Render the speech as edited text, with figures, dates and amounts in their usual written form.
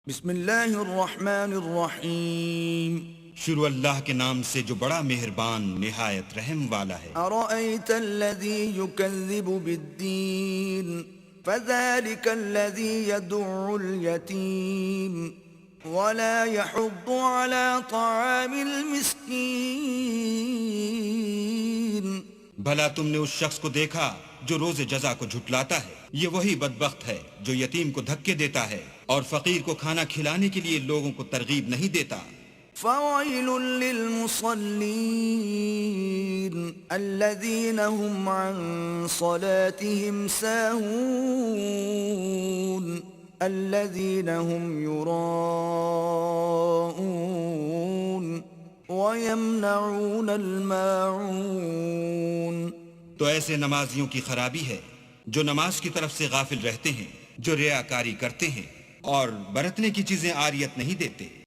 بسم اللہ الرحمن الرحیم شروع اللہ کے نام سے جو بڑا مہربان نہایت رحم والا ہے۔ ارأیت الذی یکذب بالدین فذلک الذی يدع الیتیم ولا يحض على طعام المسکین۔ بھلا تم نے اس شخص کو دیکھا جو روز جزا کو جھٹلاتا ہے؟ یہ وہی بدبخت ہے جو یتیم کو دھکے دیتا ہے اور فقیر کو کھانا کھلانے کے لیے لوگوں کو ترغیب نہیں دیتا۔ فویل للمصلین الذین هم عن صلاتهم ساہون الذین هم یراءون ویمنعون الماعون۔ تو ایسے نمازیوں کی خرابی ہے جو نماز کی طرف سے غافل رہتے ہیں، جو ریاکاری کرتے ہیں اور برتنے کی چیزیں عاریت نہیں دیتے۔